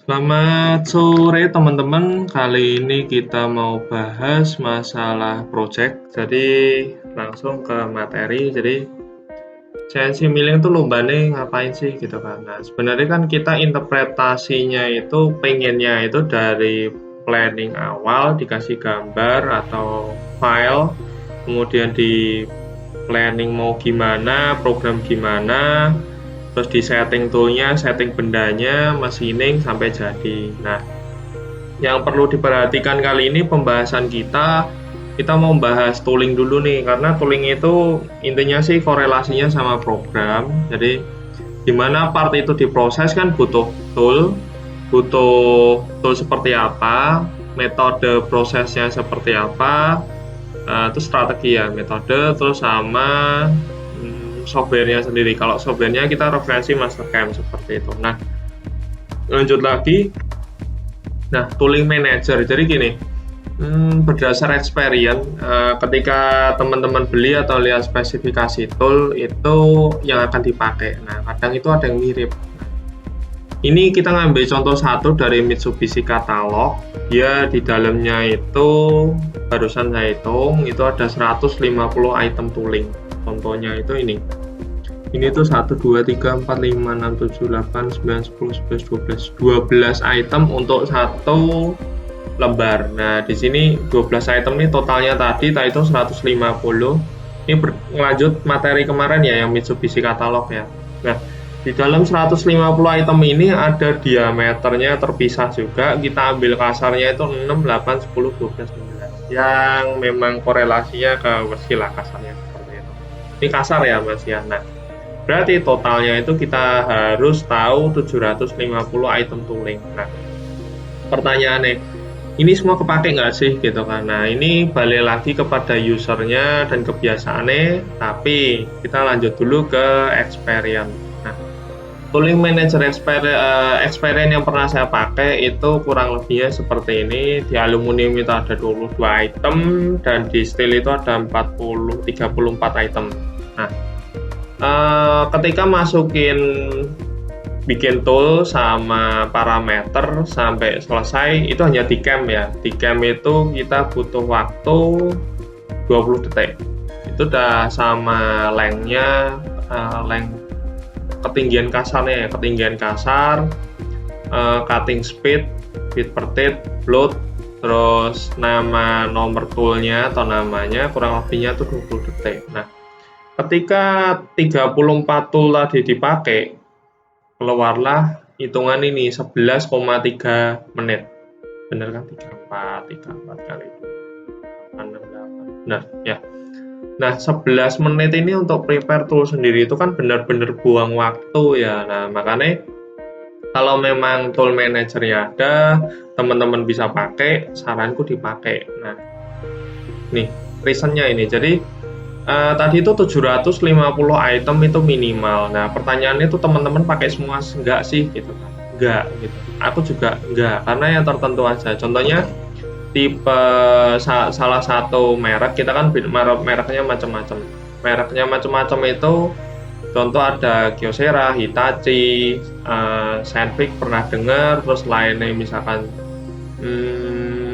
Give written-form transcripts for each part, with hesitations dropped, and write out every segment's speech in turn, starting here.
Selamat sore teman-teman. Kali ini kita mau bahas masalah project. Jadi langsung ke materi. Jadi CNC milling tuh lombanya ngapain sih gitu kan. Nah, sebenarnya kan kita interpretasinya itu pengennya itu dari planning awal dikasih gambar atau file, kemudian di planning mau gimana, program gimana, terus di setting toolnya, setting bendanya, machining sampai jadi. Nah, yang perlu diperhatikan kali ini pembahasan kita mau bahas tooling dulu nih, karena tooling itu intinya sih korelasinya sama program. Jadi dimana part itu diproses kan butuh tool seperti apa, metode prosesnya seperti apa, terus strategi ya, metode, terus sama softwarenya sendiri. Kalau softwarenya kita referensi Mastercam seperti itu. Nah, lanjut lagi. Nah, tooling manager. Jadi gini, berdasar experience, ketika teman-teman beli atau lihat spesifikasi tool itu yang akan dipakai. Nah, kadang itu ada yang mirip. Ini kita ngambil contoh satu dari Mitsubishi katalog. Dia di dalamnya itu barusan saya hitung itu ada 150 item tooling. Contohnya itu ini. Ini tuh 1, 2, 3, 4, 5, 6, 7, 8, 9, 10, 11, 12. 12 item untuk satu lembar. Nah, di sini 12 item ini totalnya tadi itu 150. Ini lanjut materi kemarin ya yang Mitsubishi katalog ya. Nah, di dalam 150 item ini ada diameternya terpisah juga. Kita ambil kasarnya itu 6, 8, 10, 12, 13. Yang memang korelasinya ke besi lah kasarnya seperti itu. Ini kasar ya Mas ya. Nah, berarti totalnya itu kita harus tahu 750 item tooling. Nah, pertanyaannya, ini semua kepake nggak sih gitu kan? Nah, ini balik lagi kepada usernya dan kebiasaannya, tapi kita lanjut dulu ke experience. Nah, tooling manager experience yang pernah saya pakai itu kurang lebihnya seperti ini. Di aluminium itu ada 22 item dan di steel itu ada 34 item. Nah, ketika bikin tool sama parameter sampai selesai itu hanya di cam ya. Di cam itu kita butuh waktu 20 detik. Itu udah sama lengthnya, length ketinggian kasarnya, ketinggian kasar, cutting speed, feet per teeth, load, terus nomor toolnya atau namanya kurang lebihnya tuh 20 detik. Nah, ketika 34 tool tadi dipakai, keluarlah hitungan ini 11,3 menit. Bener kan? 34 kali 6, 8. Benar ya. Nah, 11 menit ini untuk prepare tool sendiri itu kan benar-benar buang waktu ya. Nah, makanya kalau memang tool managernya ada, teman-teman bisa pakai, saranku dipakai. Nah, nih reasonnya ini. Jadi tadi itu 750 item itu minimal. Nah, pertanyaannya itu teman-teman pakai semua enggak sih gitu kan? Enggak gitu. Aku juga enggak, karena yang tertentu aja. Contohnya tipe salah satu merek, kita kan mereknya macam-macam. Mereknya macam-macam itu contoh ada Kyocera, Hitachi, Sandvik pernah dengar, terus lainnya misalkan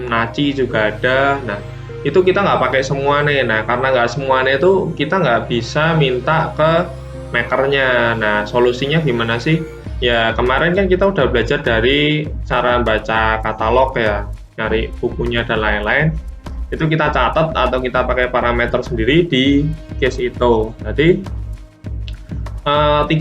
Nachi juga ada. Nah, itu kita nggak pakai semua nih. Nah, karena nggak semuanya itu kita nggak bisa minta ke makernya. Nah, solusinya gimana sih? Ya, kemarin kan kita udah belajar dari cara baca katalog ya, cari bukunya dan lain-lain. Itu kita catat atau kita pakai parameter sendiri di case itu. Jadi 34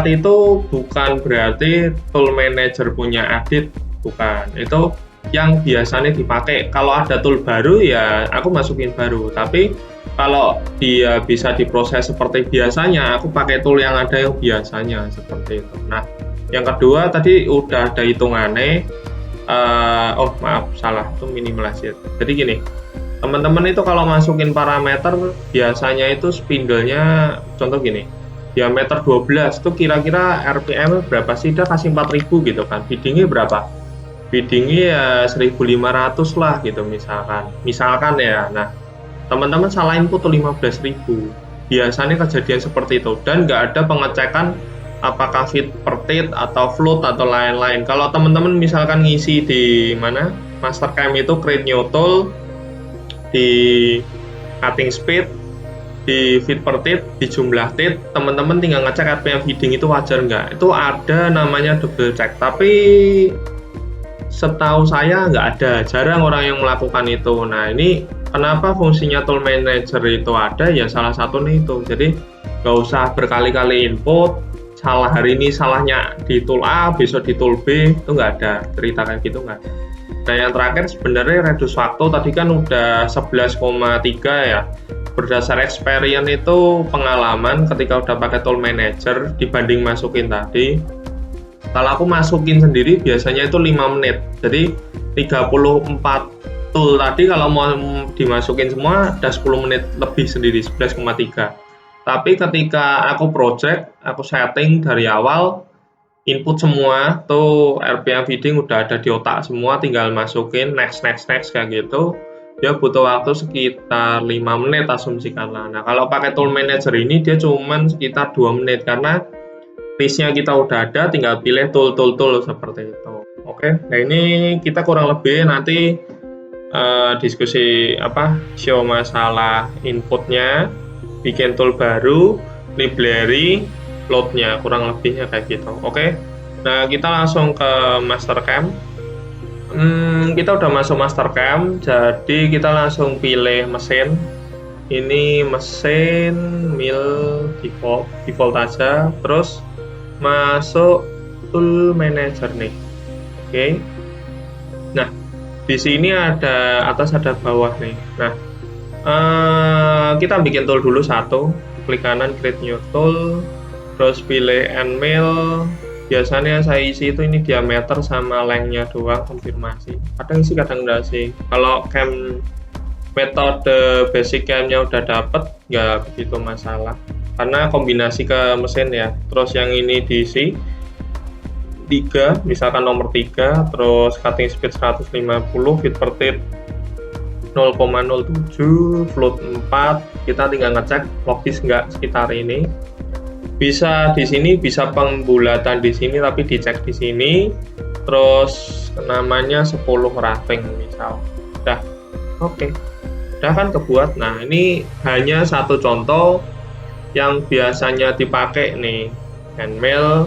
itu bukan berarti tool manager punya edit, bukan. Itu yang biasanya dipakai. Kalau ada tool baru ya aku masukin baru, tapi kalau dia bisa diproses seperti biasanya, aku pakai tool yang ada yang biasanya seperti itu. Nah, yang kedua tadi udah ada hitungannya. Oh maaf, salah, itu minimalisir. Jadi gini, teman-teman itu kalau masukin parameter biasanya itu spindle-nya contoh gini, diameter 12 itu kira-kira RPM berapa sih? Dia kasih 4000 gitu kan. Biddingnya berapa? Biddingnya ya 1500 lah gitu misalkan ya. Nah, teman-teman salah input tuh 15.000. Biasanya kejadian seperti itu dan nggak ada pengecekan apakah fit per tit atau float atau lain-lain. Kalau teman-teman misalkan ngisi di mana Mastercam itu create new tool, di cutting speed, di fit per tit, di jumlah tit, teman-teman tinggal ngecek RPM feeding itu wajar nggak. Itu ada namanya double check, tapi setahu saya nggak ada, jarang orang yang melakukan itu. Nah ini kenapa fungsinya tool manager itu ada, ya salah satunya itu. Jadi nggak usah berkali-kali input, salah hari ini salahnya di tool A, besok di tool B, itu nggak ada, cerita kayak gitu nggak ada. Nah yang terakhir sebenarnya reduce waktu, tadi kan udah 11,3 ya. Berdasar experience itu pengalaman ketika udah pakai tool manager dibanding masukin tadi. Kalau aku masukin sendiri biasanya itu 5 menit. Jadi 34 tool tadi kalau mau dimasukin semua udah 10 menit lebih sendiri, 11,3. Tapi ketika aku project, aku setting dari awal, input semua, tuh RPM feeding udah ada di otak semua, tinggal masukin next kayak gitu. Dia butuh waktu sekitar 5 menit asumsikanlah. Nah kalau pakai tool manager ini dia cuman sekitar 2 menit karena listnya kita udah ada, tinggal pilih tool seperti itu. Oke, nah ini kita kurang lebih nanti diskusi show masalah inputnya, bikin tool baru, library, loadnya, kurang lebihnya kayak gitu. Oke, nah kita langsung ke Mastercam. Kita udah masuk Mastercam, jadi kita langsung pilih mesin. Ini mesin mil default aja, terus masuk tool manager nih. Oke. Nah, di sini ada atas ada bawah nih. Nah, kita bikin tool dulu satu, klik kanan create new tool, terus pilih end mill. Biasanya saya isi itu ini diameter sama lengthnya doang, konfirmasi. Kadang isi kadang enggak sih. Kalau cam metode basic camnya udah dapet, nggak begitu masalah karena kombinasi ke mesin ya. Terus yang ini diisi 3, misalkan nomor 3, terus cutting speed 150, fit per tit 0,07, float 4. Kita tinggal ngecek logis nggak sekitar ini. Bisa di sini, bisa pembulatan di sini, tapi dicek di sini. Terus namanya 10 roughing misal. Udah, oke. Udah kan kebuat. Nah ini hanya satu contoh yang biasanya dipakai nih, hand mill,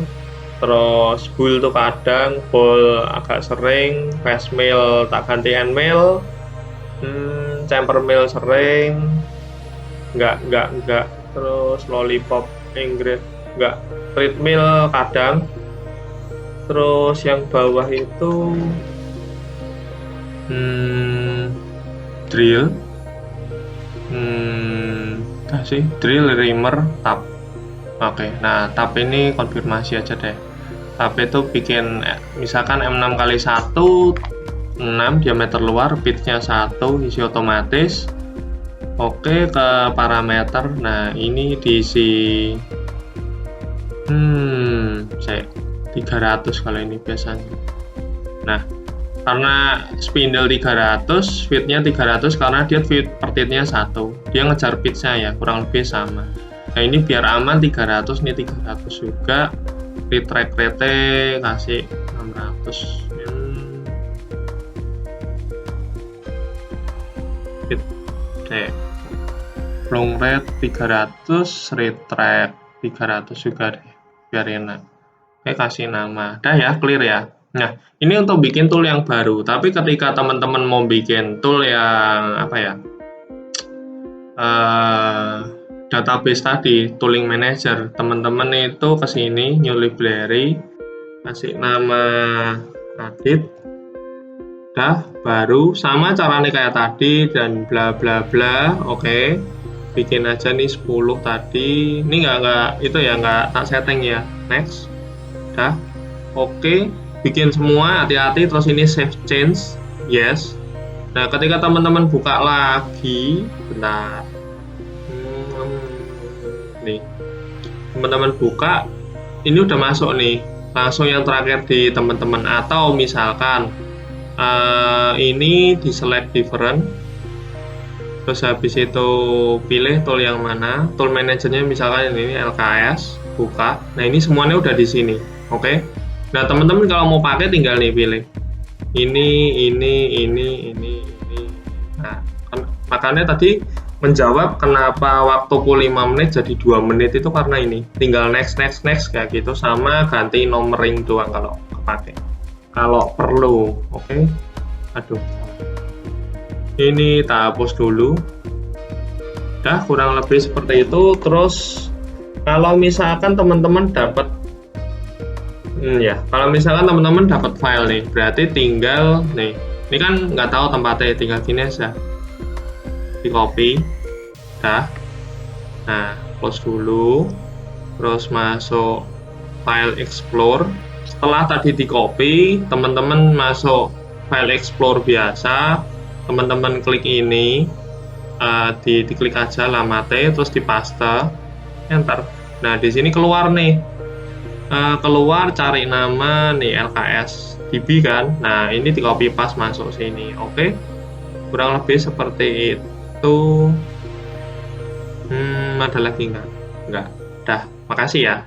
terus bull tuh kadang, bull agak sering, fast mill tak ganti hand mill, chamfer mill sering, enggak, terus lollipop Inggris enggak, treadmill kadang. Terus yang bawah itu drill, kasih drill, reamer, tab. Oke, nah tab ini konfirmasi aja deh. Tab itu bikin misalkan M6 x 1 6 diameter luar, pitchnya 1, isi otomatis. Oke, ke parameter. Nah ini diisi 300 kalau ini biasanya. Nah karena spindle 300, fitnya 300 karena dia fit per titnya 1, dia ngejar pitchnya ya, kurang lebih sama. Nah ini biar aman 300, nih 300 juga. Retract rate kasih 600. Long rate 300, retract 300 juga deh, biar enak. Oke, kasih nama. Udah ya, clear ya. Nah, ini untuk bikin tool yang baru. Tapi ketika teman-teman mau bikin tool yang database tadi, tooling manager, teman-teman itu ke sini, new library, kasih nama edit. Udah, baru sama caranya kayak tadi dan bla bla bla. Oke. Bikin aja nih 10 tadi. Ini nggak itu ya, nggak tak setting ya. Next. Udah. Oke. Bikin semua, hati-hati. Terus ini save change. Yes. Nah, ketika teman-teman buka lagi, bentar. Nih. Teman-teman buka, ini udah masuk nih. Langsung yang terakhir di teman-teman, atau misalkan ini di select different, terus habis itu pilih tool yang mana, tool manajernya misalkan ini LKS, buka. Nah, ini semuanya udah di sini. Oke. Nah, teman-teman kalau mau pakai tinggal nih pilih. Ini. Nah, makanya tadi menjawab kenapa waktuku 5 menit jadi 2 menit itu karena ini. Tinggal next kayak gitu, sama ganti numbering doang kalau kepake. Kalau perlu, oke. Aduh. Ini tak hapus dulu. Udah kurang lebih seperti itu. Terus kalau misalkan teman-teman dapat kalau misalkan teman-teman dapat file nih, berarti tinggal nih. Ini kan nggak tahu tempatnya, tinggal gini aja. Di copy. Dah. Nah, close dulu. Terus masuk file explore. Setelah tadi di copy, teman-teman masuk file explore biasa. Teman-teman klik ini, diklik aja alamatnya, terus di paste, enter. Nah, di sini keluar nih. Keluar cari nama nih LKS DB kan. Nah, ini di copy paste masuk sini. Oke. Kurang lebih seperti itu. Ada lagi nggak? Nggak. Dah, makasih ya.